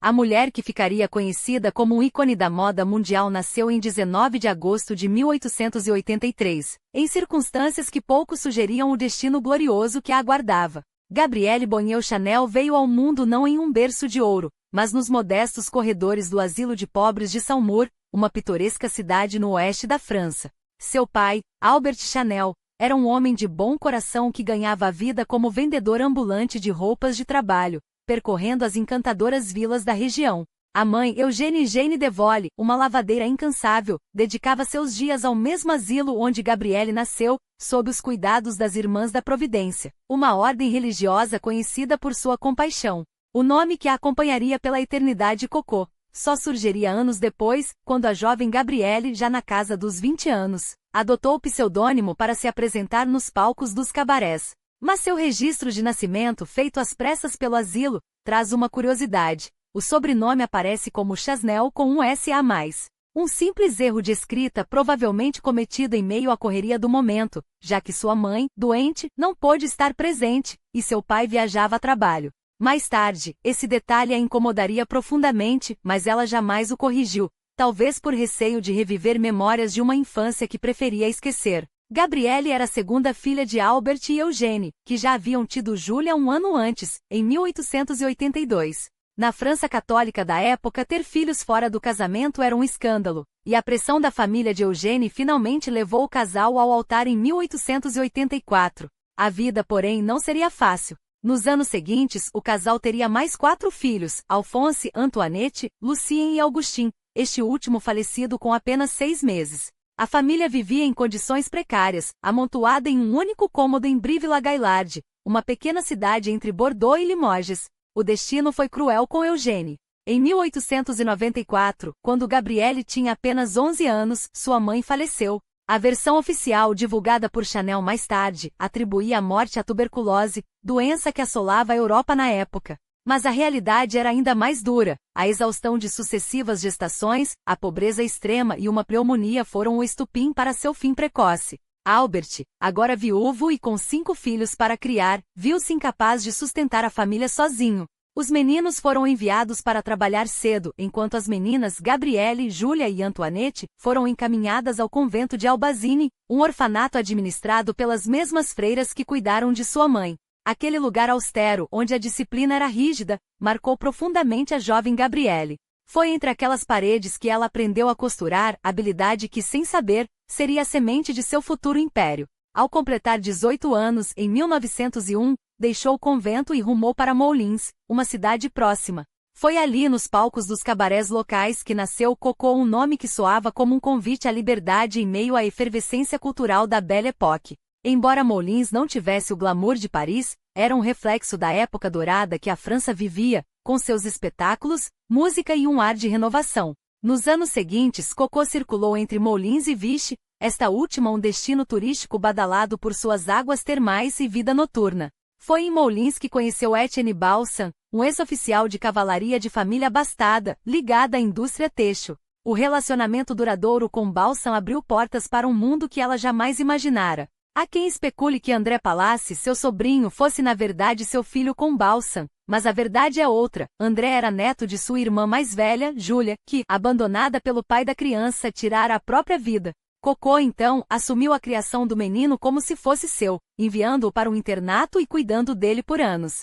A mulher que ficaria conhecida como um ícone da moda mundial nasceu em 19 de agosto de 1883, em circunstâncias que pouco sugeriam o destino glorioso que a aguardava. Gabrielle Bonnier Chanel veio ao mundo não em um berço de ouro, mas nos modestos corredores do asilo de pobres de Saumur, uma pitoresca cidade no oeste da França. Seu pai, Albert Chanel, era um homem de bom coração que ganhava a vida como vendedor ambulante de roupas de trabalho, percorrendo as encantadoras vilas da região. A mãe, Eugénie Jane Devole, uma lavadeira incansável, dedicava seus dias ao mesmo asilo onde Gabrielle nasceu, sob os cuidados das Irmãs da Providência, uma ordem religiosa conhecida por sua compaixão. O nome que a acompanharia pela eternidade Coco só surgiria anos depois, quando a jovem Gabrielle, já na casa dos 20 anos, adotou o pseudônimo para se apresentar nos palcos dos cabarés. Mas seu registro de nascimento, feito às pressas pelo asilo, traz uma curiosidade. O sobrenome aparece como Chasnel com um S a mais. Um simples erro de escrita provavelmente cometido em meio à correria do momento, já que sua mãe, doente, não pôde estar presente, e seu pai viajava a trabalho. Mais tarde, esse detalhe a incomodaria profundamente, mas ela jamais o corrigiu, talvez por receio de reviver memórias de uma infância que preferia esquecer. Gabrielle era a segunda filha de Albert e Eugénie, que já haviam tido Júlia um ano antes, em 1882. Na França católica da época, ter filhos fora do casamento era um escândalo, e a pressão da família de Eugénie finalmente levou o casal ao altar em 1884. A vida, porém, não seria fácil. Nos anos seguintes, o casal teria mais 4 filhos, Alphonse, Antoinette, Lucien e Augustin, este último falecido com apenas 6 meses. A família vivia em condições precárias, amontoada em um único cômodo em Brive-la-Gaillarde, uma pequena cidade entre Bordeaux e Limoges. O destino foi cruel com Eugénie. Em 1894, quando Gabrielle tinha apenas 11 anos, sua mãe faleceu. A versão oficial divulgada por Chanel mais tarde atribuía a morte à tuberculose, doença que assolava a Europa na época. Mas a realidade era ainda mais dura. A exaustão de sucessivas gestações, a pobreza extrema e uma pneumonia foram o estupim para seu fim precoce. Albert, agora viúvo e com 5 filhos para criar, viu-se incapaz de sustentar a família sozinho. Os meninos foram enviados para trabalhar cedo, enquanto as meninas Gabrielle, Júlia e Antoinette foram encaminhadas ao convento de Albazine, um orfanato administrado pelas mesmas freiras que cuidaram de sua mãe. Aquele lugar austero, onde a disciplina era rígida, marcou profundamente a jovem Gabrielle. Foi entre aquelas paredes que ela aprendeu a costurar, habilidade que, sem saber, seria a semente de seu futuro império. Ao completar 18 anos, em 1901, deixou o convento e rumou para Moulins, uma cidade próxima. Foi ali nos palcos dos cabarés locais que nasceu Coco, um nome que soava como um convite à liberdade em meio à efervescência cultural da Belle Époque. Embora Moulins não tivesse o glamour de Paris, era um reflexo da época dourada que a França vivia, com seus espetáculos, música e um ar de renovação. Nos anos seguintes, Coco circulou entre Moulins e Vichy, esta última um destino turístico badalado por suas águas termais e vida noturna. Foi em Moulins que conheceu Etienne Balsan, um ex-oficial de cavalaria de família abastada, ligada à indústria têxtil. O relacionamento duradouro com Balsan abriu portas para um mundo que ela jamais imaginara. Há quem especule que André Palace, seu sobrinho, fosse na verdade seu filho com Balsan, mas a verdade é outra. André era neto de sua irmã mais velha, Júlia, que, abandonada pelo pai da criança, tirara a própria vida. Coco, então, assumiu a criação do menino como se fosse seu, enviando-o para um internato e cuidando dele por anos.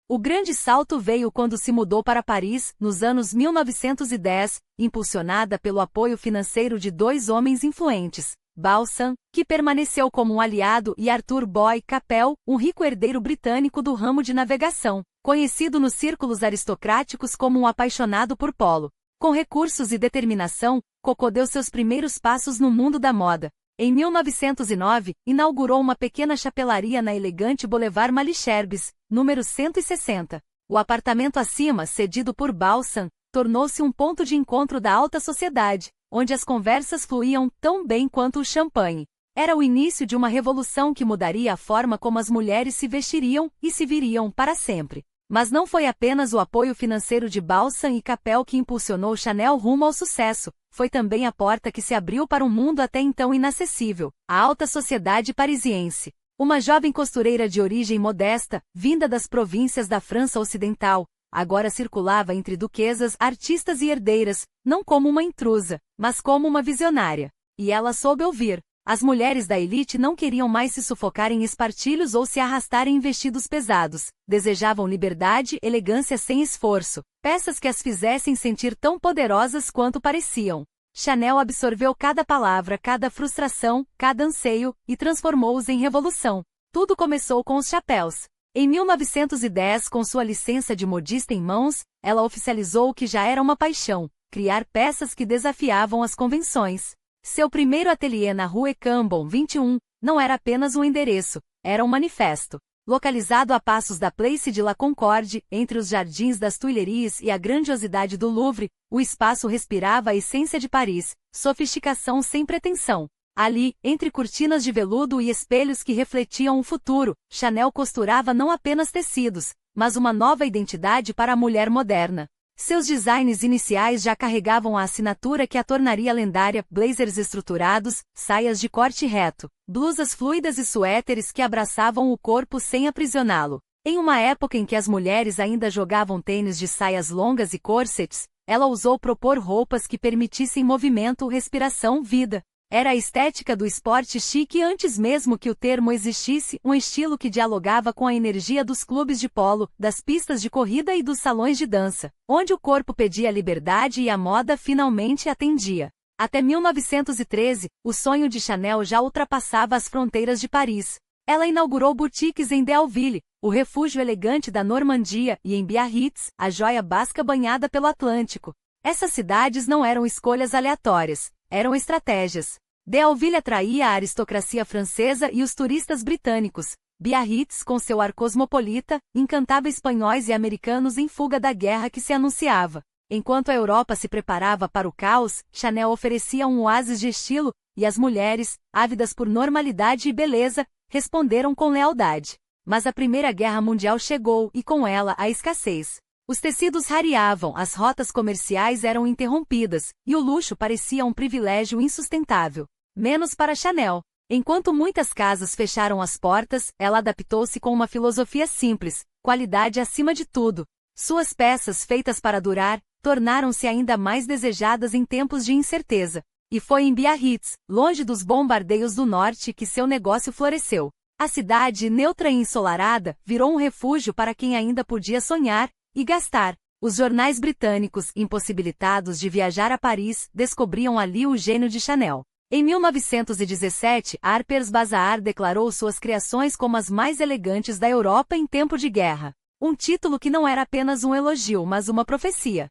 O grande salto veio quando se mudou para Paris, nos anos 1910, impulsionada pelo apoio financeiro de 2 homens influentes. Balsan, que permaneceu como um aliado, e Arthur Boy Capel, um rico herdeiro britânico do ramo de navegação, conhecido nos círculos aristocráticos como um apaixonado por polo. Com recursos e determinação, Coco deu seus primeiros passos no mundo da moda. Em 1909, inaugurou uma pequena chapelaria na elegante Boulevard Malesherbes, número 160. O apartamento acima, cedido por Balsan, tornou-se um ponto de encontro da alta sociedade, onde as conversas fluíam tão bem quanto o champanhe. Era o início de uma revolução que mudaria a forma como as mulheres se vestiriam e se viriam para sempre. Mas não foi apenas o apoio financeiro de Balsan e Capel que impulsionou Chanel rumo ao sucesso, foi também a porta que se abriu para um mundo até então inacessível, a alta sociedade parisiense. Uma jovem costureira de origem modesta, vinda das províncias da França Ocidental, agora circulava entre duquesas, artistas e herdeiras, não como uma intrusa, mas como uma visionária. E ela soube ouvir. As mulheres da elite não queriam mais se sufocar em espartilhos ou se arrastar em vestidos pesados. Desejavam liberdade, elegância sem esforço, peças que as fizessem sentir tão poderosas quanto pareciam. Chanel absorveu cada palavra, cada frustração, cada anseio, e transformou-os em revolução. Tudo começou com os chapéus. Em 1910, com sua licença de modista em mãos, ela oficializou o que já era uma paixão: criar peças que desafiavam as convenções. Seu primeiro ateliê na Rue Cambon 21 não era apenas um endereço, era um manifesto. Localizado a passos da Place de la Concorde, entre os jardins das Tuileries e a grandiosidade do Louvre, o espaço respirava a essência de Paris, sofisticação sem pretensão. Ali, entre cortinas de veludo e espelhos que refletiam o futuro, Chanel costurava não apenas tecidos, mas uma nova identidade para a mulher moderna. Seus designs iniciais já carregavam a assinatura que a tornaria lendária: blazers estruturados, saias de corte reto, blusas fluidas e suéteres que abraçavam o corpo sem aprisioná-lo. Em uma época em que as mulheres ainda jogavam tênis de saias longas e corsets, ela ousou propor roupas que permitissem movimento, respiração, vida. Era a estética do esporte chique antes mesmo que o termo existisse, um estilo que dialogava com a energia dos clubes de polo, das pistas de corrida e dos salões de dança, onde o corpo pedia liberdade e a moda finalmente atendia. Até 1913, o sonho de Chanel já ultrapassava as fronteiras de Paris. Ela inaugurou boutiques em Deauville, o refúgio elegante da Normandia, e em Biarritz, a joia basca banhada pelo Atlântico. Essas cidades não eram escolhas aleatórias, eram estratégias. Deauville atraía a aristocracia francesa e os turistas britânicos. Biarritz, com seu ar cosmopolita, encantava espanhóis e americanos em fuga da guerra que se anunciava. Enquanto a Europa se preparava para o caos, Chanel oferecia um oásis de estilo, e as mulheres, ávidas por normalidade e beleza, responderam com lealdade. Mas a Primeira Guerra Mundial chegou, e com ela a escassez. Os tecidos rareavam, as rotas comerciais eram interrompidas, e o luxo parecia um privilégio insustentável. Menos para Chanel. Enquanto muitas casas fecharam as portas, ela adaptou-se com uma filosofia simples: qualidade acima de tudo. Suas peças, feitas para durar, tornaram-se ainda mais desejadas em tempos de incerteza. E foi em Biarritz, longe dos bombardeios do norte, que seu negócio floresceu. A cidade, neutra e ensolarada, virou um refúgio para quem ainda podia sonhar e gastar. Os jornais britânicos, impossibilitados de viajar a Paris, descobriam ali o gênio de Chanel. Em 1917, Harper's Bazaar declarou suas criações como as mais elegantes da Europa em tempo de guerra. Um título que não era apenas um elogio, mas uma profecia.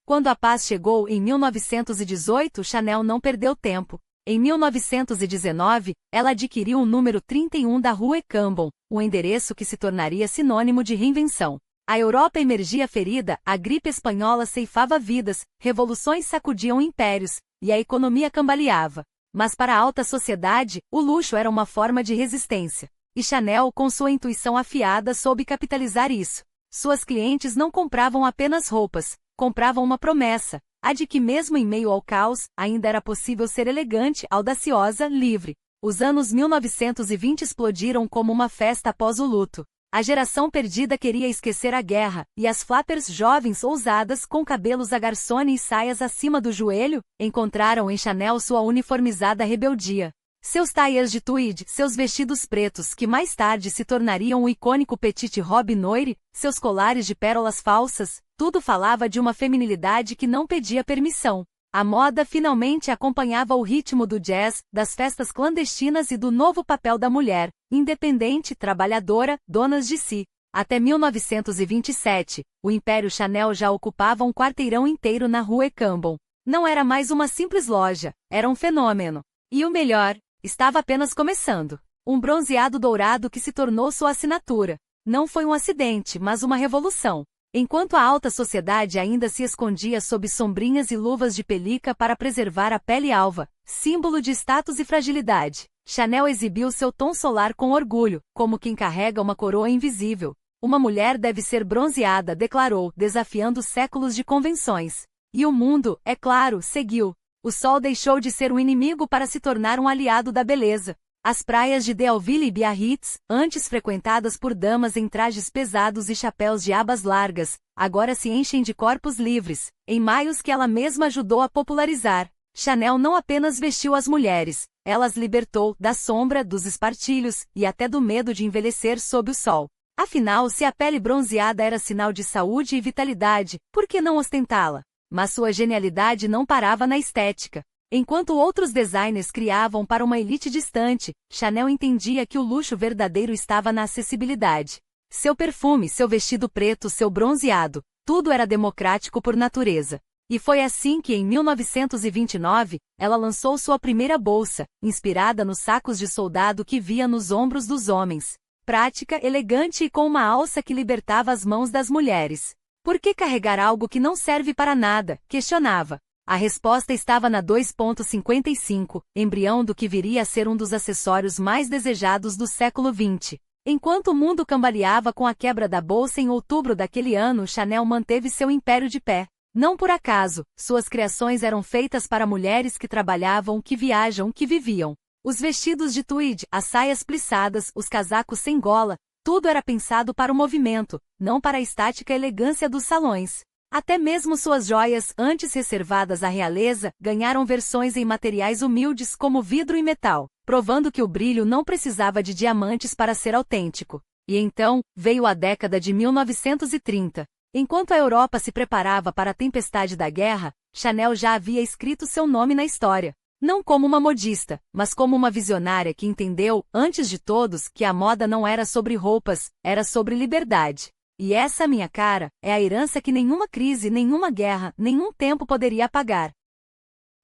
Quando a paz chegou em 1918, Chanel não perdeu tempo. Em 1919, ela adquiriu o número 31 da Rue Cambon, um endereço que se tornaria sinônimo de reinvenção. A Europa emergia ferida, a gripe espanhola ceifava vidas, revoluções sacudiam impérios, e a economia cambaleava. Mas para a alta sociedade, o luxo era uma forma de resistência. E Chanel, com sua intuição afiada, soube capitalizar isso. Suas clientes não compravam apenas roupas, compravam uma promessa, a de que mesmo em meio ao caos, ainda era possível ser elegante, audaciosa, livre. Os anos 1920 explodiram como uma festa após o luto. A geração perdida queria esquecer a guerra, e as flappers jovens ousadas, com cabelos a garçone e saias acima do joelho, encontraram em Chanel sua uniformizada rebeldia. Seus tailleurs de tweed, seus vestidos pretos que mais tarde se tornariam o icônico Petite Robe Noire, seus colares de pérolas falsas, tudo falava de uma feminilidade que não pedia permissão. A moda finalmente acompanhava o ritmo do jazz, das festas clandestinas e do novo papel da mulher, independente, trabalhadora, donas de si. Até 1927, o Império Chanel já ocupava um quarteirão inteiro na Rue Cambon. Não era mais uma simples loja, era um fenômeno. E o melhor, estava apenas começando. Um bronzeado dourado que se tornou sua assinatura. Não foi um acidente, mas uma revolução. Enquanto a alta sociedade ainda se escondia sob sombrinhas e luvas de pelica para preservar a pele alva, símbolo de status e fragilidade, Chanel exibiu seu tom solar com orgulho, como quem carrega uma coroa invisível. Uma mulher deve ser bronzeada, declarou, desafiando séculos de convenções. E o mundo, é claro, seguiu. O sol deixou de ser um inimigo para se tornar um aliado da beleza. As praias de Deauville e Biarritz, antes frequentadas por damas em trajes pesados e chapéus de abas largas, agora se enchem de corpos livres, em maios que ela mesma ajudou a popularizar. Chanel não apenas vestiu as mulheres, ela as libertou da sombra, dos espartilhos e até do medo de envelhecer sob o sol. Afinal, se a pele bronzeada era sinal de saúde e vitalidade, por que não ostentá-la? Mas sua genialidade não parava na estética. Enquanto outros designers criavam para uma elite distante, Chanel entendia que o luxo verdadeiro estava na acessibilidade. Seu perfume, seu vestido preto, seu bronzeado, tudo era democrático por natureza. E foi assim que, em 1929, ela lançou sua primeira bolsa, inspirada nos sacos de soldado que via nos ombros dos homens. Prática, elegante e com uma alça que libertava as mãos das mulheres. Por que carregar algo que não serve para nada? Questionava. A resposta estava na 2.55, embrião do que viria a ser um dos acessórios mais desejados do século XX. Enquanto o mundo cambaleava com a quebra da bolsa em outubro daquele ano, Chanel manteve seu império de pé. Não por acaso, suas criações eram feitas para mulheres que trabalhavam, que viajam, que viviam. Os vestidos de tweed, as saias plissadas, os casacos sem gola, tudo era pensado para o movimento, não para a estática elegância dos salões. Até mesmo suas joias, antes reservadas à realeza, ganharam versões em materiais humildes como vidro e metal, provando que o brilho não precisava de diamantes para ser autêntico. E então, veio a década de 1930. Enquanto a Europa se preparava para a tempestade da guerra, Chanel já havia escrito seu nome na história. Não como uma modista, mas como uma visionária que entendeu, antes de todos, que a moda não era sobre roupas, era sobre liberdade. E essa, minha cara, é a herança que nenhuma crise, nenhuma guerra, nenhum tempo poderia apagar.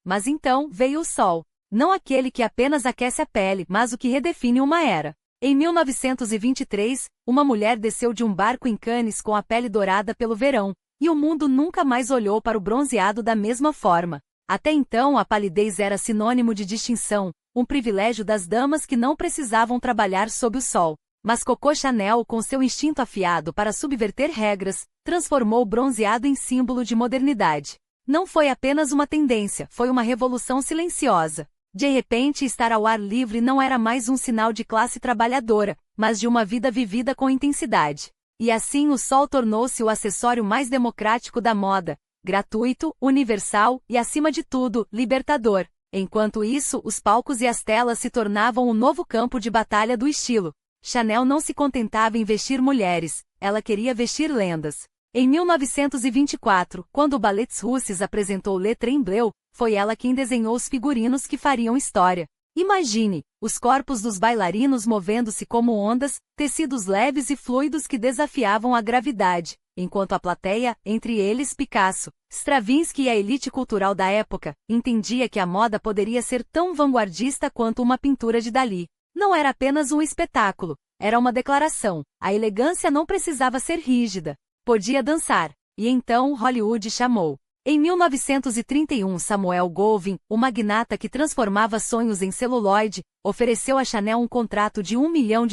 Mas então veio o sol. Não aquele que apenas aquece a pele, mas o que redefine uma era. Em 1923, uma mulher desceu de um barco em Cannes com a pele dourada pelo verão, e o mundo nunca mais olhou para o bronzeado da mesma forma. Até então a palidez era sinônimo de distinção, um privilégio das damas que não precisavam trabalhar sob o sol. Mas Coco Chanel, com seu instinto afiado para subverter regras, transformou o bronzeado em símbolo de modernidade. Não foi apenas uma tendência, foi uma revolução silenciosa. De repente, estar ao ar livre não era mais um sinal de classe trabalhadora, mas de uma vida vivida com intensidade. E assim o sol tornou-se o acessório mais democrático da moda, gratuito, universal e, acima de tudo, libertador. Enquanto isso, os palcos e as telas se tornavam o novo campo de batalha do estilo. Chanel não se contentava em vestir mulheres, ela queria vestir lendas. Em 1924, quando o Ballets Russes apresentou Le Train Bleu, foi ela quem desenhou os figurinos que fariam história. Imagine, os corpos dos bailarinos movendo-se como ondas, tecidos leves e fluidos que desafiavam a gravidade, enquanto a plateia, entre eles Picasso, Stravinsky e a elite cultural da época, entendia que a moda poderia ser tão vanguardista quanto uma pintura de Dalí. Não era apenas um espetáculo, era uma declaração. A elegância não precisava ser rígida. Podia dançar. E então Hollywood chamou. Em 1931, Samuel Goldwyn, o magnata que transformava sonhos em celuloide, ofereceu a Chanel um contrato de $1 milhão,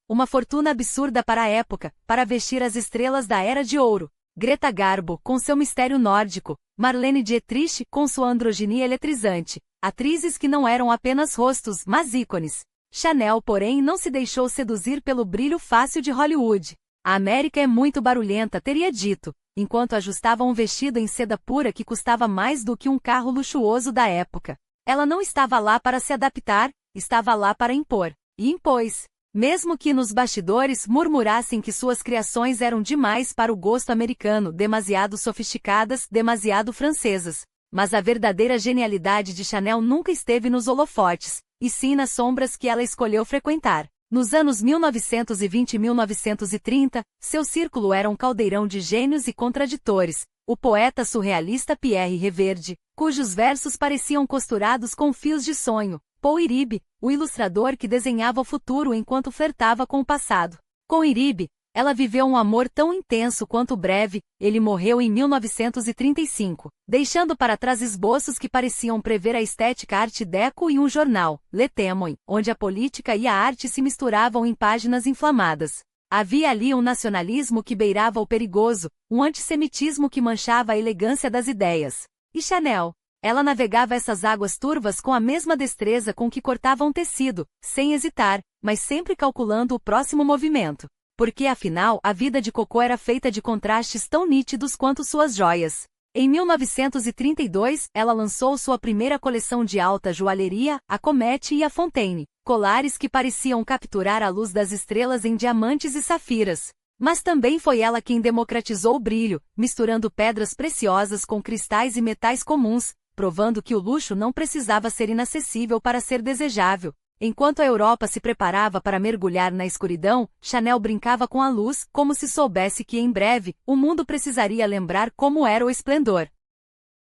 uma fortuna absurda para a época, para vestir as estrelas da Era de Ouro. Greta Garbo, com seu mistério nórdico, Marlene Dietrich, com sua androginia eletrizante, atrizes que não eram apenas rostos, mas ícones. Chanel, porém, não se deixou seduzir pelo brilho fácil de Hollywood. A América é muito barulhenta, teria dito, enquanto ajustava um vestido em seda pura que custava mais do que um carro luxuoso da época. Ela não estava lá para se adaptar, estava lá para impor. E impôs. Mesmo que nos bastidores murmurassem que suas criações eram demais para o gosto americano, demasiado sofisticadas, demasiado francesas. Mas a verdadeira genialidade de Chanel nunca esteve nos holofotes, e sim nas sombras que ela escolheu frequentar. Nos anos 1920 e 1930, seu círculo era um caldeirão de gênios e contraditores. O poeta surrealista Pierre Reverde, cujos versos pareciam costurados com fios de sonho. Paul Iribe, o ilustrador que desenhava o futuro enquanto flertava com o passado. Com Iribe, ela viveu um amor tão intenso quanto breve, ele morreu em 1935, deixando para trás esboços que pareciam prever a estética Art Deco e um jornal, Le Témoin, onde a política e a arte se misturavam em páginas inflamadas. Havia ali um nacionalismo que beirava o perigoso, um antissemitismo que manchava a elegância das ideias. E Chanel? Ela navegava essas águas turvas com a mesma destreza com que cortava um tecido, sem hesitar, mas sempre calculando o próximo movimento. Porque afinal, a vida de Coco era feita de contrastes tão nítidos quanto suas joias. Em 1932, ela lançou sua primeira coleção de alta joalheria, a Comete e a Fontaine, colares que pareciam capturar a luz das estrelas em diamantes e safiras. Mas também foi ela quem democratizou o brilho, misturando pedras preciosas com cristais e metais comuns, provando que o luxo não precisava ser inacessível para ser desejável. Enquanto a Europa se preparava para mergulhar na escuridão, Chanel brincava com a luz, como se soubesse que em breve, o mundo precisaria lembrar como era o esplendor.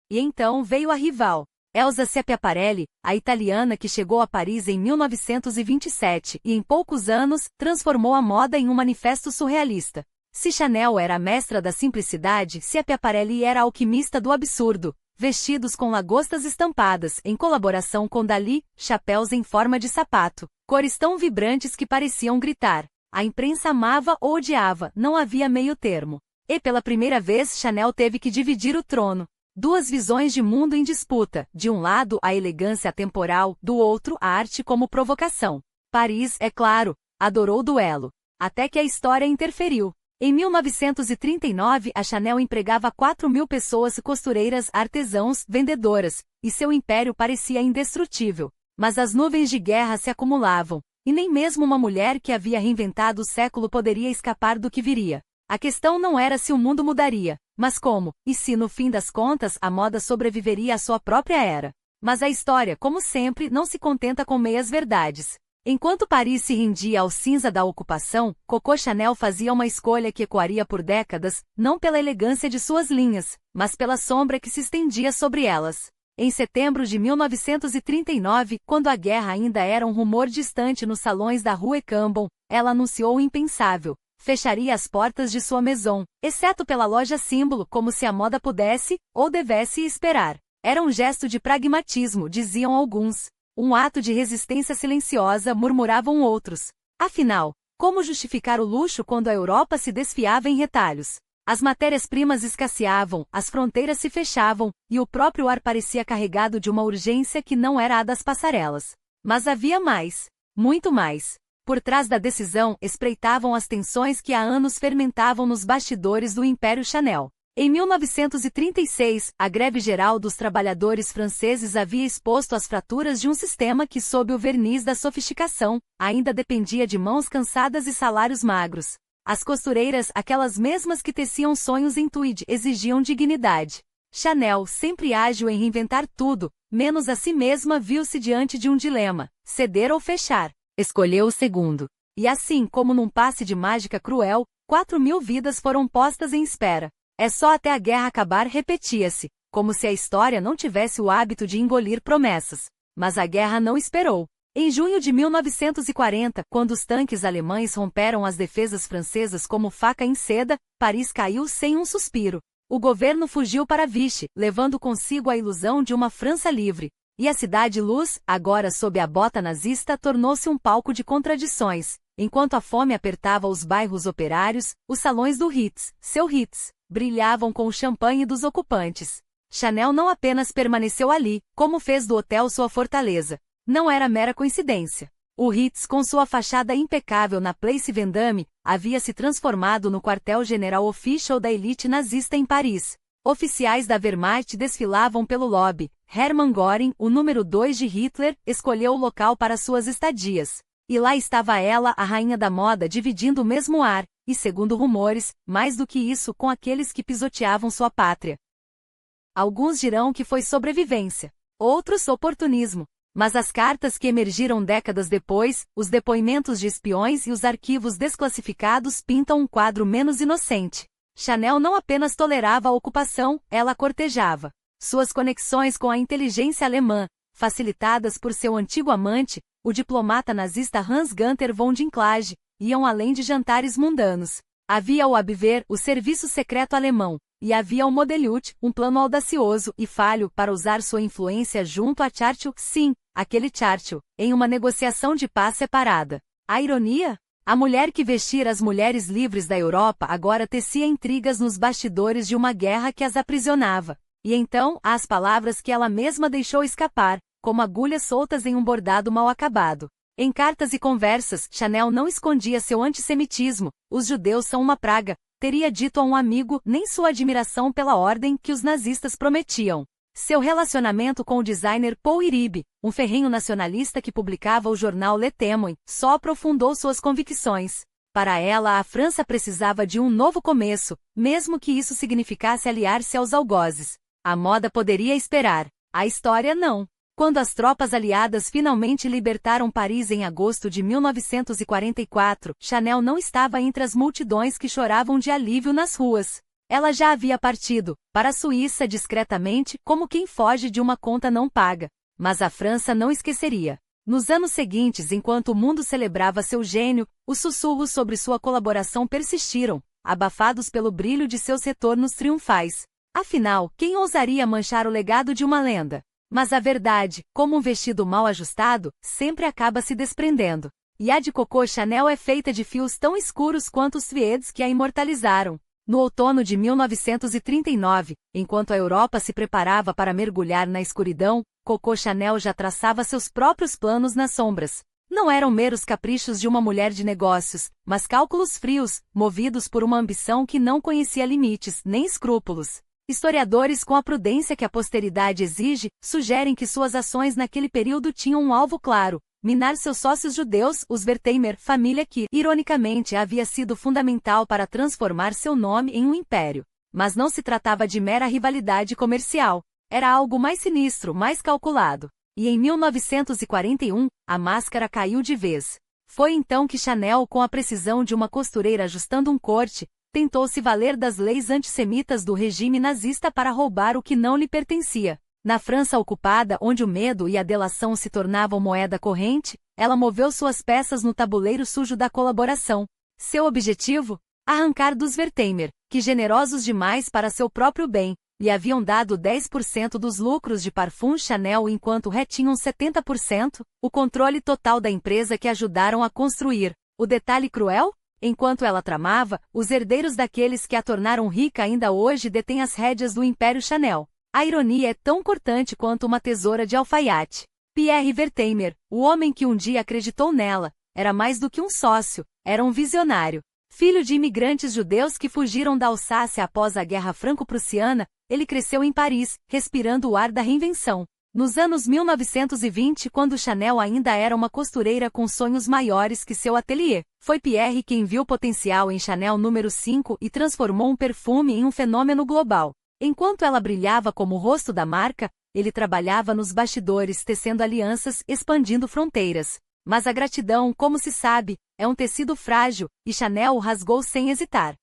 E então veio a rival. Elsa Schiaparelli, a italiana que chegou a Paris em 1927 e em poucos anos, transformou a moda em um manifesto surrealista. Se Chanel era a mestra da simplicidade, Schiaparelli era a alquimista do absurdo. Vestidos com lagostas estampadas, em colaboração com Dalí, chapéus em forma de sapato, cores tão vibrantes que pareciam gritar. A imprensa amava ou odiava, não havia meio termo. E pela primeira vez Chanel teve que dividir o trono. Duas visões de mundo em disputa, de um lado a elegância atemporal, do outro a arte como provocação. Paris, é claro, adorou o duelo. Até que a história interferiu. Em 1939, a Chanel empregava 4.000 pessoas costureiras, artesãos, vendedoras, e seu império parecia indestrutível. Mas as nuvens de guerra se acumulavam, e nem mesmo uma mulher que havia reinventado o século poderia escapar do que viria. A questão não era se o mundo mudaria, mas como, e se no fim das contas a moda sobreviveria à sua própria era. Mas a história, como sempre, não se contenta com meias-verdades. Enquanto Paris se rendia ao cinza da ocupação, Coco Chanel fazia uma escolha que ecoaria por décadas, não pela elegância de suas linhas, mas pela sombra que se estendia sobre elas. Em setembro de 1939, quando a guerra ainda era um rumor distante nos salões da Rue Cambon, ela anunciou o impensável. Fecharia as portas de sua maison, exceto pela loja símbolo, como se a moda pudesse, ou devesse esperar. Era um gesto de pragmatismo, diziam alguns. Um ato de resistência silenciosa, murmuravam outros. Afinal, como justificar o luxo quando a Europa se desfiava em retalhos? As matérias-primas escasseavam, as fronteiras se fechavam, e o próprio ar parecia carregado de uma urgência que não era a das passarelas. Mas havia mais. Muito mais. Por trás da decisão, espreitavam as tensões que há anos fermentavam nos bastidores do Império Chanel. Em 1936, a greve geral dos trabalhadores franceses havia exposto as fraturas de um sistema que, sob o verniz da sofisticação, ainda dependia de mãos cansadas e salários magros. As costureiras, aquelas mesmas que teciam sonhos em tweed, exigiam dignidade. Chanel, sempre ágil em reinventar tudo, menos a si mesma, viu-se diante de um dilema: ceder ou fechar. Escolheu o segundo. E assim, como num passe de mágica cruel, 4.000 vidas foram postas em espera. É só até a guerra acabar, repetia-se, como se a história não tivesse o hábito de engolir promessas. Mas a guerra não esperou. Em junho de 1940, quando os tanques alemães romperam as defesas francesas como faca em seda, Paris caiu sem um suspiro. O governo fugiu para Vichy, levando consigo a ilusão de uma França livre. E a Cidade-Luz, agora sob a bota nazista, tornou-se um palco de contradições. Enquanto a fome apertava os bairros operários, os salões do Ritz, seu Ritz, brilhavam com o champanhe dos ocupantes. Chanel não apenas permaneceu ali, como fez do hotel sua fortaleza. Não era mera coincidência. O Ritz, com sua fachada impecável na Place Vendôme, havia se transformado no quartel-general official da elite nazista em Paris. Oficiais da Wehrmacht desfilavam pelo lobby. Hermann Göring, o número 2 de Hitler, escolheu o local para suas estadias. E lá estava ela, a rainha da moda, dividindo o mesmo ar, e segundo rumores, mais do que isso, com aqueles que pisoteavam sua pátria. Alguns dirão que foi sobrevivência, outros oportunismo. Mas as cartas que emergiram décadas depois, os depoimentos de espiões e os arquivos desclassificados pintam um quadro menos inocente. Chanel não apenas tolerava a ocupação, ela cortejava. Suas conexões com a inteligência alemã, facilitadas por seu antigo amante, o diplomata nazista Hans-Günther von Dinklage, iam além de jantares mundanos. Havia o Abwehr, o serviço secreto alemão, e havia o Modelut, um plano audacioso e falho para usar sua influência junto a Churchill, sim, aquele Churchill, em uma negociação de paz separada. A ironia? A mulher que vestira as mulheres livres da Europa agora tecia intrigas nos bastidores de uma guerra que as aprisionava. E então, há as palavras que ela mesma deixou escapar, como agulhas soltas em um bordado mal acabado. Em cartas e conversas, Chanel não escondia seu antissemitismo. Os judeus são uma praga, teria dito a um amigo, nem sua admiração pela ordem que os nazistas prometiam. Seu relacionamento com o designer Paul Iribe, um ferrenho nacionalista que publicava o jornal Le Témoin, só aprofundou suas convicções. Para ela, a França precisava de um novo começo, mesmo que isso significasse aliar-se aos algozes. A moda poderia esperar, a história não. Quando as tropas aliadas finalmente libertaram Paris em agosto de 1944, Chanel não estava entre as multidões que choravam de alívio nas ruas. Ela já havia partido, para a Suíça discretamente, como quem foge de uma conta não paga. Mas a França não esqueceria. Nos anos seguintes, enquanto o mundo celebrava seu gênio, os sussurros sobre sua colaboração persistiram, abafados pelo brilho de seus retornos triunfais. Afinal, quem ousaria manchar o legado de uma lenda? Mas a verdade, como um vestido mal ajustado, sempre acaba se desprendendo. E a de Coco Chanel é feita de fios tão escuros quanto os threads que a imortalizaram. No outono de 1939, enquanto a Europa se preparava para mergulhar na escuridão, Coco Chanel já traçava seus próprios planos nas sombras. Não eram meros caprichos de uma mulher de negócios, mas cálculos frios, movidos por uma ambição que não conhecia limites nem escrúpulos. Historiadores, com a prudência que a posteridade exige, sugerem que suas ações naquele período tinham um alvo claro: minar seus sócios judeus, os Wertheimer, família que, ironicamente, havia sido fundamental para transformar seu nome em um império. Mas não se tratava de mera rivalidade comercial. Era algo mais sinistro, mais calculado. E em 1941, a máscara caiu de vez. Foi então que Chanel, com a precisão de uma costureira ajustando um corte, tentou se valer das leis antissemitas do regime nazista para roubar o que não lhe pertencia. Na França ocupada, onde o medo e a delação se tornavam moeda corrente, ela moveu suas peças no tabuleiro sujo da colaboração. Seu objetivo? Arrancar dos Wertheimer, que generosos demais para seu próprio bem, lhe haviam dado 10% dos lucros de Parfum Chanel enquanto retinham 70%, o controle total da empresa que ajudaram a construir. O detalhe cruel? Enquanto ela tramava, os herdeiros daqueles que a tornaram rica ainda hoje detêm as rédeas do Império Chanel. A ironia é tão cortante quanto uma tesoura de alfaiate. Pierre Wertheimer, o homem que um dia acreditou nela, era mais do que um sócio, era um visionário. Filho de imigrantes judeus que fugiram da Alsácia após a Guerra Franco-Prussiana, ele cresceu em Paris, respirando o ar da reinvenção. Nos anos 1920, quando Chanel ainda era uma costureira com sonhos maiores que seu ateliê, foi Pierre quem viu potencial em Chanel número 5 e transformou um perfume em um fenômeno global. Enquanto ela brilhava como o rosto da marca, ele trabalhava nos bastidores tecendo alianças, expandindo fronteiras. Mas a gratidão, como se sabe, é um tecido frágil, e Chanel o rasgou sem hesitar.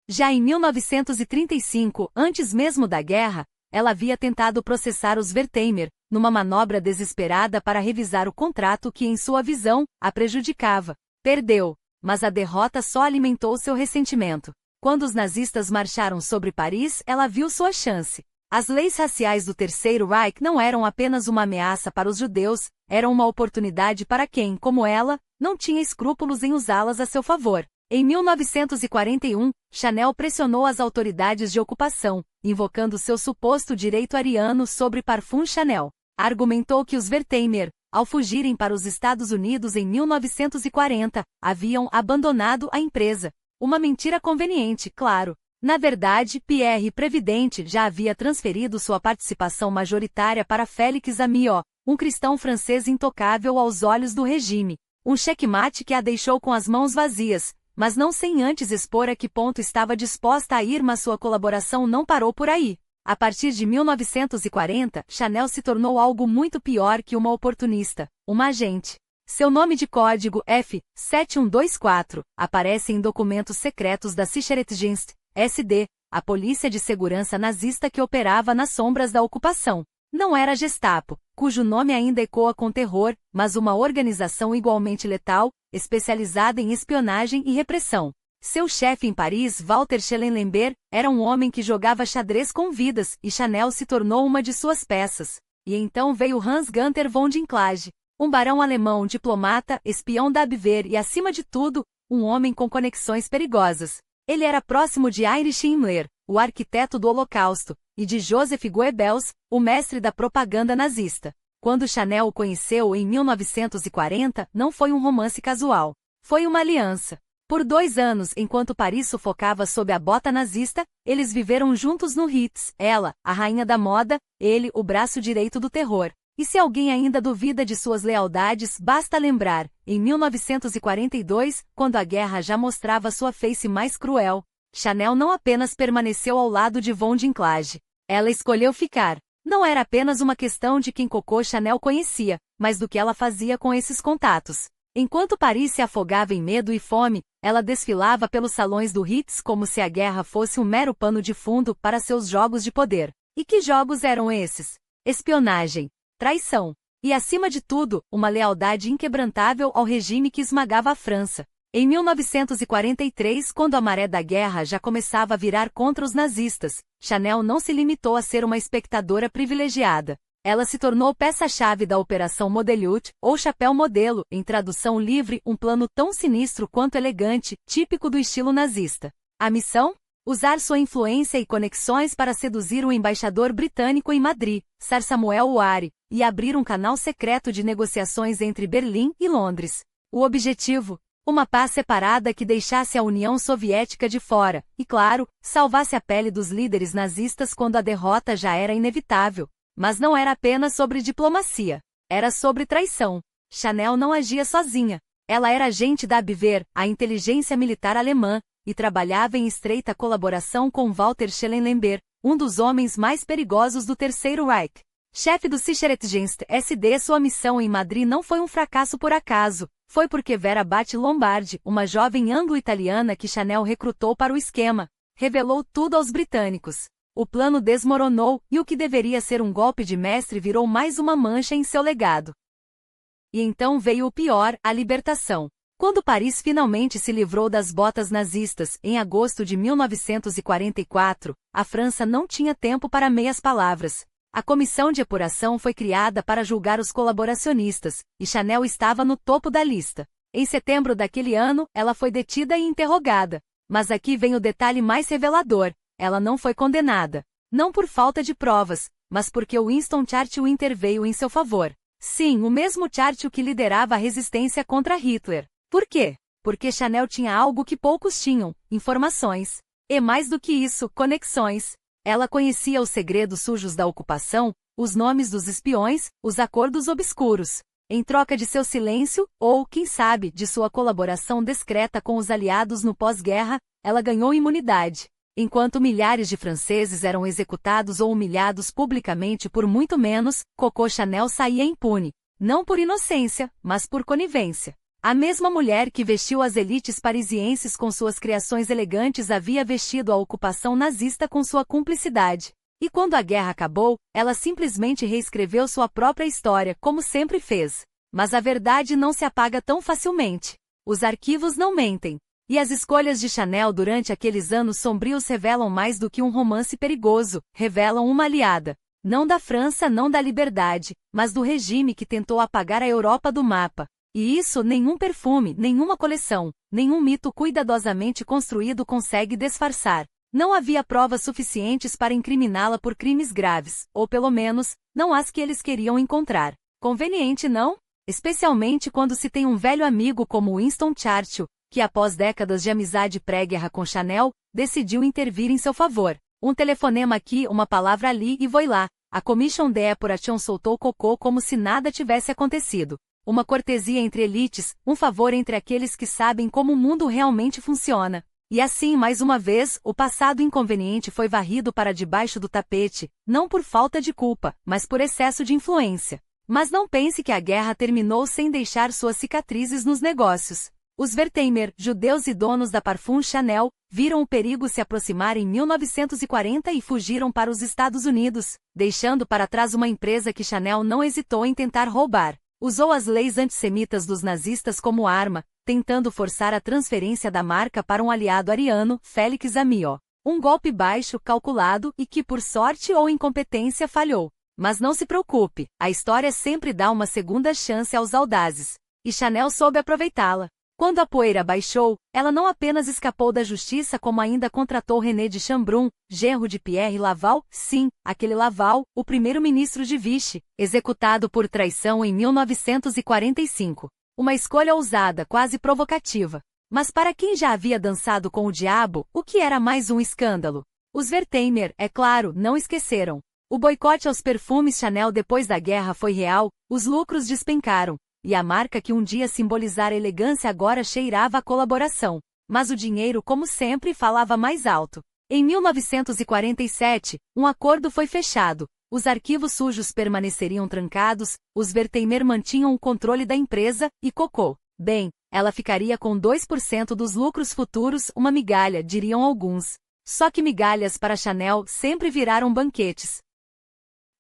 Já em 1935, antes mesmo da guerra, ela havia tentado processar os Wertheimer, numa manobra desesperada para revisar o contrato que, em sua visão, a prejudicava. Perdeu, mas a derrota só alimentou seu ressentimento. Quando os nazistas marcharam sobre Paris, ela viu sua chance. As leis raciais do Terceiro Reich não eram apenas uma ameaça para os judeus, eram uma oportunidade para quem, como ela, não tinha escrúpulos em usá-las a seu favor. Em 1941, Chanel pressionou as autoridades de ocupação, invocando seu suposto direito ariano sobre Parfum Chanel. Argumentou que os Wertheimer, ao fugirem para os Estados Unidos em 1940, haviam abandonado a empresa. Uma mentira conveniente, claro. Na verdade, Pierre Previdente já havia transferido sua participação majoritária para Félix Amiot, um cristão francês intocável aos olhos do regime. Um checkmate que a deixou com as mãos vazias, mas não sem antes expor a que ponto estava disposta a ir, mas sua colaboração não parou por aí. A partir de 1940, Chanel se tornou algo muito pior que uma oportunista, uma agente. Seu nome de código F7124 aparece em documentos secretos da Sicherheitsdienst, SD, a polícia de segurança nazista que operava nas sombras da ocupação. Não era Gestapo, cujo nome ainda ecoa com terror, mas uma organização igualmente letal, especializada em espionagem e repressão. Seu chefe em Paris, Walter Schellenberger, era um homem que jogava xadrez com vidas, e Chanel se tornou uma de suas peças. E então veio Hans Gunther von Dinklage, um barão alemão, diplomata, espião da Abwehr e, acima de tudo, um homem com conexões perigosas. Ele era próximo de Heinrich Himmler, o arquiteto do Holocausto, e de Joseph Goebbels, o mestre da propaganda nazista. Quando Chanel o conheceu em 1940, não foi um romance casual. Foi uma aliança. Por 2 anos, enquanto Paris sufocava sob a bota nazista, eles viveram juntos no Ritz, ela, a rainha da moda, ele, o braço direito do terror. E se alguém ainda duvida de suas lealdades, basta lembrar, em 1942, quando a guerra já mostrava sua face mais cruel, Chanel não apenas permaneceu ao lado de Von Dinklage. Ela escolheu ficar. Não era apenas uma questão de quem Coco Chanel conhecia, mas do que ela fazia com esses contatos. Enquanto Paris se afogava em medo e fome, ela desfilava pelos salões do Ritz como se a guerra fosse um mero pano de fundo para seus jogos de poder. E que jogos eram esses? Espionagem, traição e, acima de tudo, uma lealdade inquebrantável ao regime que esmagava a França. Em 1943, quando a maré da guerra já começava a virar contra os nazistas, Chanel não se limitou a ser uma espectadora privilegiada. Ela se tornou peça-chave da Operação Modelhut, ou Chapéu Modelo, em tradução livre, um plano tão sinistro quanto elegante, típico do estilo nazista. A missão? Usar sua influência e conexões para seduzir o embaixador britânico em Madrid, Sir Samuel Ware, e abrir um canal secreto de negociações entre Berlim e Londres. O objetivo? Uma paz separada que deixasse a União Soviética de fora, e claro, salvasse a pele dos líderes nazistas quando a derrota já era inevitável. Mas não era apenas sobre diplomacia. Era sobre traição. Chanel não agia sozinha. Ela era agente da Abwehr, a inteligência militar alemã, e trabalhava em estreita colaboração com Walter Schellenberg, um dos homens mais perigosos do Terceiro Reich. Chefe do Sicherheitsdienst SD, sua missão em Madrid não foi um fracasso por acaso. Foi porque Vera Batti Lombardi, uma jovem anglo-italiana que Chanel recrutou para o esquema, revelou tudo aos britânicos. O plano desmoronou, e o que deveria ser um golpe de mestre virou mais uma mancha em seu legado. E então veio o pior, a libertação. Quando Paris finalmente se livrou das botas nazistas, em agosto de 1944, a França não tinha tempo para meias palavras. A comissão de apuração foi criada para julgar os colaboracionistas, e Chanel estava no topo da lista. Em setembro daquele ano, ela foi detida e interrogada. Mas aqui vem o detalhe mais revelador. Ela não foi condenada. Não por falta de provas, mas porque Winston Churchill interveio em seu favor. Sim, o mesmo Churchill que liderava a resistência contra Hitler. Por quê? Porque Chanel tinha algo que poucos tinham: informações. E mais do que isso, conexões. Ela conhecia os segredos sujos da ocupação, os nomes dos espiões, os acordos obscuros. Em troca de seu silêncio, ou, quem sabe, de sua colaboração discreta com os aliados no pós-guerra, ela ganhou imunidade. Enquanto milhares de franceses eram executados ou humilhados publicamente por muito menos, Coco Chanel saía impune. Não por inocência, mas por conivência. A mesma mulher que vestiu as elites parisienses com suas criações elegantes havia vestido a ocupação nazista com sua cumplicidade. E quando a guerra acabou, ela simplesmente reescreveu sua própria história, como sempre fez. Mas a verdade não se apaga tão facilmente. Os arquivos não mentem. E as escolhas de Chanel durante aqueles anos sombrios revelam mais do que um romance perigoso, revelam uma aliada. Não da França, não da liberdade, mas do regime que tentou apagar a Europa do mapa. E isso nenhum perfume, nenhuma coleção, nenhum mito cuidadosamente construído consegue disfarçar. Não havia provas suficientes para incriminá-la por crimes graves, ou pelo menos, não as que eles queriam encontrar. Conveniente, não? Especialmente quando se tem um velho amigo como Winston Churchill, que após décadas de amizade pré-guerra com Chanel, decidiu intervir em seu favor. Um telefonema aqui, uma palavra ali e voi lá. A Commission de Apuração soltou Coco como se nada tivesse acontecido. Uma cortesia entre elites, um favor entre aqueles que sabem como o mundo realmente funciona. E assim, mais uma vez, o passado inconveniente foi varrido para debaixo do tapete, não por falta de culpa, mas por excesso de influência. Mas não pense que a guerra terminou sem deixar suas cicatrizes nos negócios. Os Wertheimer, judeus e donos da Parfum Chanel, viram o perigo se aproximar em 1940 e fugiram para os Estados Unidos, deixando para trás uma empresa que Chanel não hesitou em tentar roubar. Usou as leis antissemitas dos nazistas como arma, tentando forçar a transferência da marca para um aliado ariano, Félix Amiot. Um golpe baixo, calculado e que por sorte ou incompetência falhou. Mas não se preocupe, a história sempre dá uma segunda chance aos audazes. E Chanel soube aproveitá-la. Quando a poeira baixou, ela não apenas escapou da justiça como ainda contratou René de Chambrun, genro de Pierre Laval, sim, aquele Laval, o primeiro-ministro de Vichy, executado por traição em 1945. Uma escolha ousada, quase provocativa. Mas para quem já havia dançado com o diabo, o que era mais um escândalo? Os Wertheimer, é claro, não esqueceram. O boicote aos perfumes Chanel depois da guerra foi real, os lucros despencaram. E a marca que um dia simbolizara elegância agora cheirava a colaboração. Mas o dinheiro, como sempre, falava mais alto. Em 1947, um acordo foi fechado. Os arquivos sujos permaneceriam trancados, os Wertheimer mantinham o controle da empresa, e Coco, bem, ela ficaria com 2% dos lucros futuros, uma migalha, diriam alguns. Só que migalhas para Chanel sempre viraram banquetes.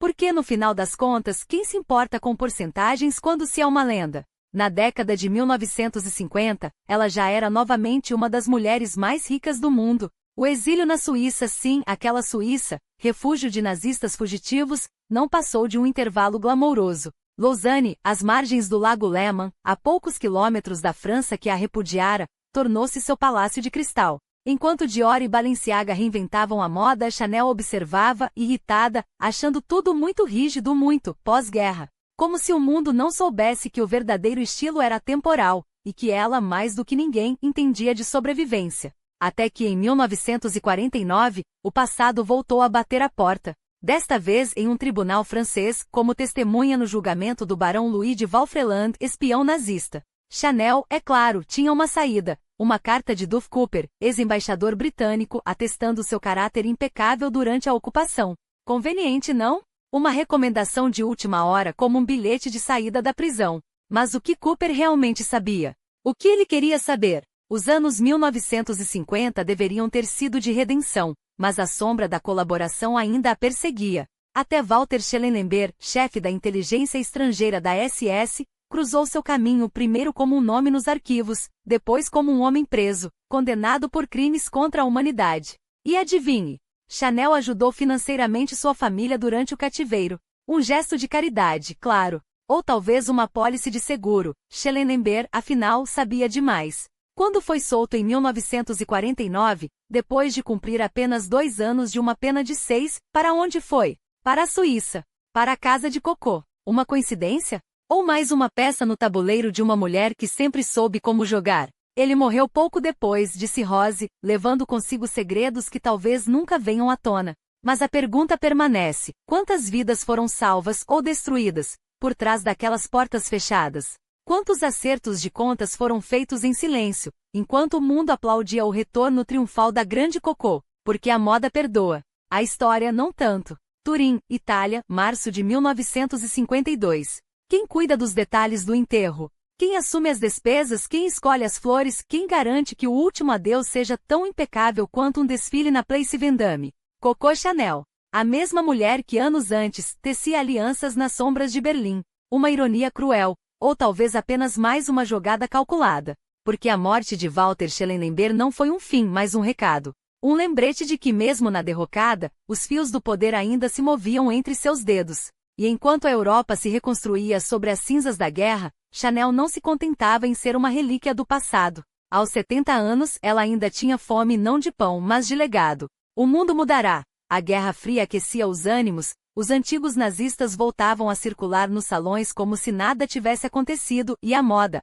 Porque no final das contas, quem se importa com porcentagens quando se é uma lenda? Na década de 1950, ela já era novamente uma das mulheres mais ricas do mundo. O exílio na Suíça, sim, aquela Suíça, refúgio de nazistas fugitivos, não passou de um intervalo glamouroso. Lausanne, às margens do Lago Léman, a poucos quilômetros da França que a repudiara, tornou-se seu palácio de cristal. Enquanto Dior e Balenciaga reinventavam a moda, Chanel observava, irritada, achando tudo muito rígido, muito pós-guerra. Como se o mundo não soubesse que o verdadeiro estilo era temporal, e que ela, mais do que ninguém, entendia de sobrevivência. Até que em 1949, o passado voltou a bater a porta. Desta vez em um tribunal francês, como testemunha no julgamento do barão Louis de Vaufreland, espião nazista. Chanel, é claro, tinha uma saída. Uma carta de Duff Cooper, ex-embaixador britânico, atestando seu caráter impecável durante a ocupação. Conveniente, não? Uma recomendação de última hora como um bilhete de saída da prisão. Mas o que Cooper realmente sabia? O que ele queria saber? Os anos 1950 deveriam ter sido de redenção, mas a sombra da colaboração ainda a perseguia. Até Walter Schellenberg, chefe da inteligência estrangeira da SS, cruzou seu caminho primeiro como um nome nos arquivos, depois como um homem preso, condenado por crimes contra a humanidade. E adivinhe, Chanel ajudou financeiramente sua família durante o cativeiro. Um gesto de caridade, claro. Ou talvez uma apólice de seguro. Schellenberg, afinal, sabia demais. Quando foi solto em 1949, depois de cumprir apenas 2 anos de uma pena de 6, para onde foi? Para a Suíça. Para a casa de Coco. Uma coincidência? Ou mais uma peça no tabuleiro de uma mulher que sempre soube como jogar? Ele morreu pouco depois de cirrose, levando consigo segredos que talvez nunca venham à tona. Mas a pergunta permanece: quantas vidas foram salvas ou destruídas, por trás daquelas portas fechadas? Quantos acertos de contas foram feitos em silêncio, enquanto o mundo aplaudia o retorno triunfal da grande Coco? Porque a moda perdoa. A história não tanto. Turim, Itália, março de 1952. Quem cuida dos detalhes do enterro? Quem assume as despesas? Quem escolhe as flores? Quem garante que o último adeus seja tão impecável quanto um desfile na Place Vendôme? Coco Chanel. A mesma mulher que anos antes tecia alianças nas sombras de Berlim. Uma ironia cruel, ou talvez apenas mais uma jogada calculada. Porque a morte de Walter Schellenberg não foi um fim, mas um recado. Um lembrete de que mesmo na derrocada, os fios do poder ainda se moviam entre seus dedos. E enquanto a Europa se reconstruía sobre as cinzas da guerra, Chanel não se contentava em ser uma relíquia do passado. Aos 70 anos, ela ainda tinha fome não de pão, mas de legado. O mundo mudará. A Guerra Fria aquecia os ânimos, os antigos nazistas voltavam a circular nos salões como se nada tivesse acontecido, e a moda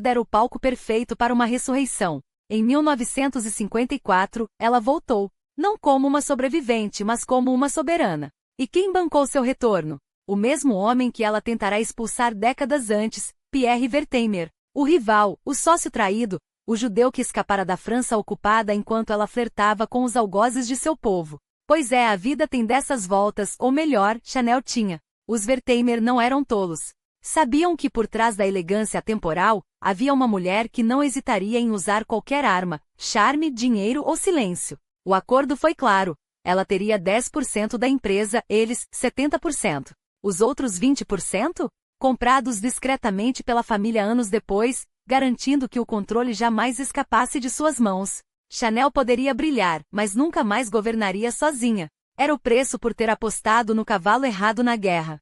era o palco perfeito para uma ressurreição. Em 1954, ela voltou, não como uma sobrevivente, mas como uma soberana. E quem bancou seu retorno? O mesmo homem que ela tentará expulsar décadas antes, Pierre Wertheimer. O rival, o sócio traído, o judeu que escapara da França ocupada enquanto ela flertava com os algozes de seu povo. Pois é, a vida tem dessas voltas, ou melhor, Chanel tinha. Os Wertheimer não eram tolos. Sabiam que por trás da elegância temporal, havia uma mulher que não hesitaria em usar qualquer arma, charme, dinheiro ou silêncio. O acordo foi claro. Ela teria 10% da empresa, eles, 70%. Os outros 20%? Comprados discretamente pela família anos depois, garantindo que o controle jamais escapasse de suas mãos. Chanel poderia brilhar, mas nunca mais governaria sozinha. Era o preço por ter apostado no cavalo errado na guerra.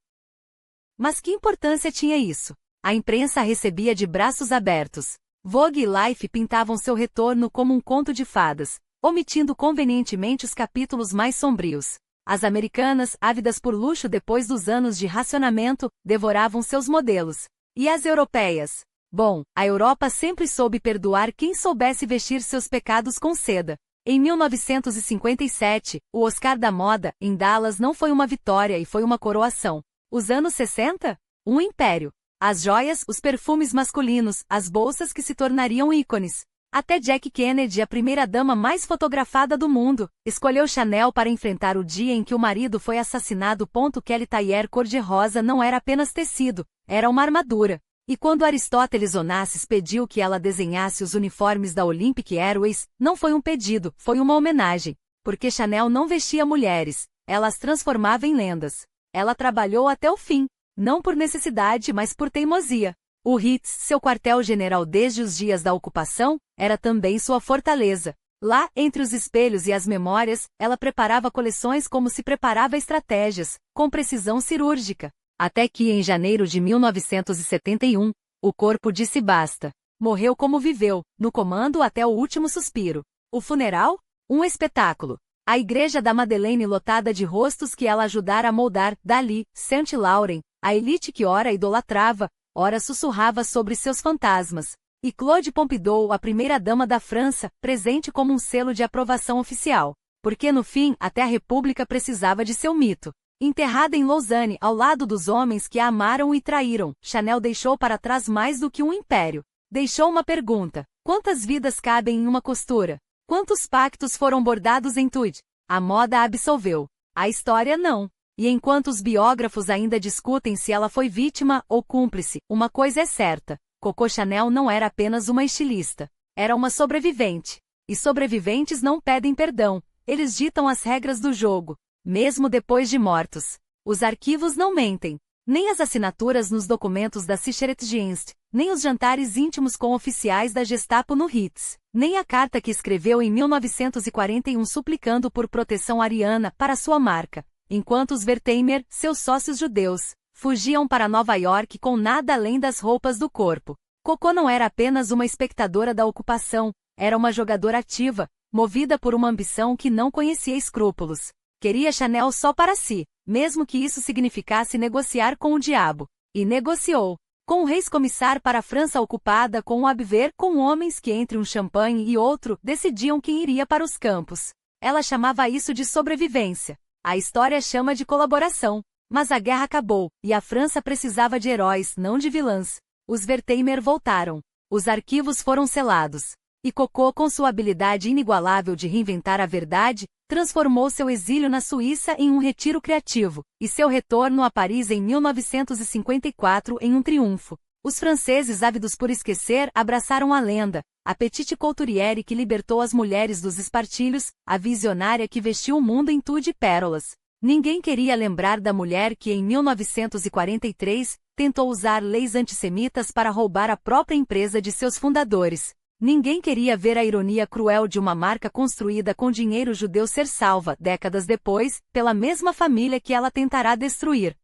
Mas que importância tinha isso? A imprensa a recebia de braços abertos. Vogue e Life pintavam seu retorno como um conto de fadas, omitindo convenientemente os capítulos mais sombrios. As americanas, ávidas por luxo depois dos anos de racionamento, devoravam seus modelos. E as europeias? Bom, a Europa sempre soube perdoar quem soubesse vestir seus pecados com seda. Em 1957, o Oscar da moda, em Dallas, não foi uma vitória e foi uma coroação. Os anos 60? Um império. As joias, os perfumes masculinos, as bolsas que se tornariam ícones. Até Jack Kennedy, a primeira-dama mais fotografada do mundo, escolheu Chanel para enfrentar o dia em que o marido foi assassinado. Kelly Taier cor-de-rosa não era apenas tecido, era uma armadura. E quando Aristóteles Onassis pediu que ela desenhasse os uniformes da Olympic Airways, não foi um pedido, foi uma homenagem. Porque Chanel não vestia mulheres, ela as transformava em lendas. Ela trabalhou até o fim, não por necessidade, mas por teimosia. O Ritz, seu quartel-general desde os dias da ocupação, era também sua fortaleza. Lá, entre os espelhos e as memórias, ela preparava coleções como se preparava estratégias, com precisão cirúrgica. Até que, em janeiro de 1971, o corpo disse basta. Morreu como viveu, no comando até o último suspiro. O funeral? Um espetáculo. A igreja da Madeleine lotada de rostos que ela ajudara a moldar, Dali, Saint Laurent, a elite que ora idolatrava, ora sussurrava sobre seus fantasmas. E Claude Pompidou, a primeira-dama da França, presente como um selo de aprovação oficial. Porque no fim, até a República precisava de seu mito. Enterrada em Lausanne, ao lado dos homens que a amaram e traíram, Chanel deixou para trás mais do que um império. Deixou uma pergunta: quantas vidas cabem em uma costura? Quantos pactos foram bordados em tude? A moda a absolveu. A história não. E enquanto os biógrafos ainda discutem se ela foi vítima ou cúmplice, uma coisa é certa: Coco Chanel não era apenas uma estilista. Era uma sobrevivente. E sobreviventes não pedem perdão. Eles ditam as regras do jogo. Mesmo depois de mortos. Os arquivos não mentem. Nem as assinaturas nos documentos da Sicherheitsdienst, nem os jantares íntimos com oficiais da Gestapo no Ritz, nem a carta que escreveu em 1941 suplicando por proteção ariana para sua marca, enquanto os Wertheimer, seus sócios judeus, fugiam para Nova York com nada além das roupas do corpo. Coco não era apenas uma espectadora da ocupação, era uma jogadora ativa, movida por uma ambição que não conhecia escrúpulos. Queria Chanel só para si, mesmo que isso significasse negociar com o diabo. E negociou. Com o ex-comissar para a França ocupada, com o Abwehr, com homens que entre um champanhe e outro, decidiam quem iria para os campos. Ela chamava isso de sobrevivência. A história chama de colaboração. Mas a guerra acabou, e a França precisava de heróis, não de vilãs. Os Wertheimer voltaram. Os arquivos foram selados. E Coco, com sua habilidade inigualável de reinventar a verdade, transformou seu exílio na Suíça em um retiro criativo, e seu retorno a Paris em 1954 em um triunfo. Os franceses ávidos por esquecer abraçaram a lenda, a petite couturière que libertou as mulheres dos espartilhos, a visionária que vestiu o mundo em tudo de pérolas. Ninguém queria lembrar da mulher que em 1943 tentou usar leis antissemitas para roubar a própria empresa de seus fundadores. Ninguém queria ver a ironia cruel de uma marca construída com dinheiro judeu ser salva, décadas depois, pela mesma família que ela tentará destruir.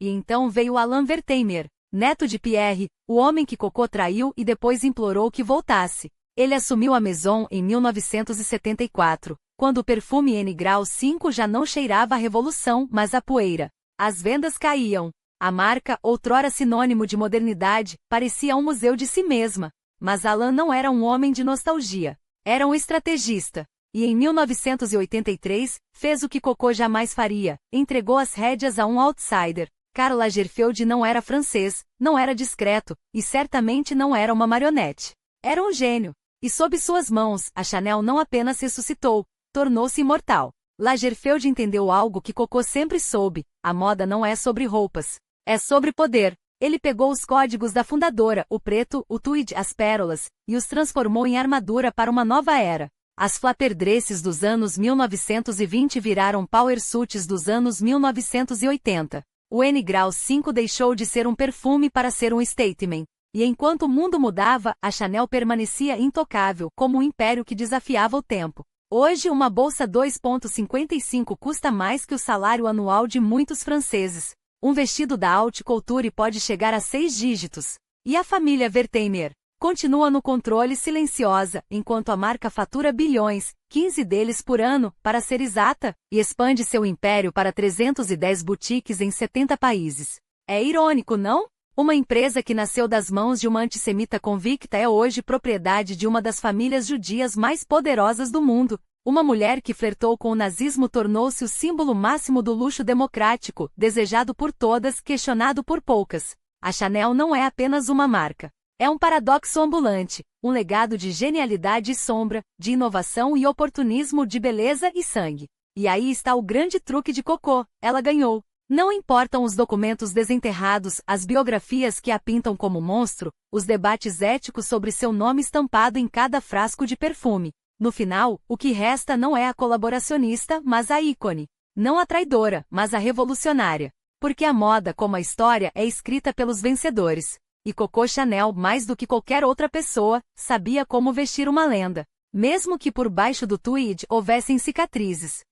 E então veio Alain Wertheimer, neto de Pierre, o homem que Coco traiu e depois implorou que voltasse. Ele assumiu a Maison em 1974, quando o perfume N Grau 5 já não cheirava a revolução, mas a poeira. As vendas caíam. A marca, outrora sinônimo de modernidade, parecia um museu de si mesma. Mas Alain não era um homem de nostalgia. Era um estrategista. E em 1983, fez o que Coco jamais faria, entregou as rédeas a um outsider. Karl Lagerfeld não era francês, não era discreto, e certamente não era uma marionete. Era um gênio. E sob suas mãos, a Chanel não apenas ressuscitou, tornou-se imortal. Lagerfeld entendeu algo que Coco sempre soube: a moda não é sobre roupas. É sobre poder. Ele pegou os códigos da fundadora, o preto, o tweed, as pérolas, e os transformou em armadura para uma nova era. As flaperdresses dos anos 1920 viraram power suits dos anos 1980. O N Grau 5 deixou de ser um perfume para ser um statement. E enquanto o mundo mudava, a Chanel permanecia intocável, como um império que desafiava o tempo. Hoje uma bolsa 2,55 custa mais que o salário anual de muitos franceses. Um vestido da haute couture pode chegar a 6 dígitos. E a família Wertheimer? continua no controle silenciosa, enquanto a marca fatura bilhões, 15 deles por ano, para ser exata, e expande seu império para 310 boutiques em 70 países. É irônico, não? Uma empresa que nasceu das mãos de uma antissemita convicta é hoje propriedade de uma das famílias judias mais poderosas do mundo. Uma mulher que flertou com o nazismo tornou-se o símbolo máximo do luxo democrático, desejado por todas, questionado por poucas. A Chanel não é apenas uma marca. É um paradoxo ambulante, um legado de genialidade e sombra, de inovação e oportunismo, de beleza e sangue. E aí está o grande truque de Coco, ela ganhou. Não importam os documentos desenterrados, as biografias que a pintam como monstro, os debates éticos sobre seu nome estampado em cada frasco de perfume. No final, o que resta não é a colaboracionista, mas a ícone. Não a traidora, mas a revolucionária. Porque a moda, como a história, é escrita pelos vencedores. E Coco Chanel, mais do que qualquer outra pessoa, sabia como vestir uma lenda. Mesmo que por baixo do tweed houvessem cicatrizes.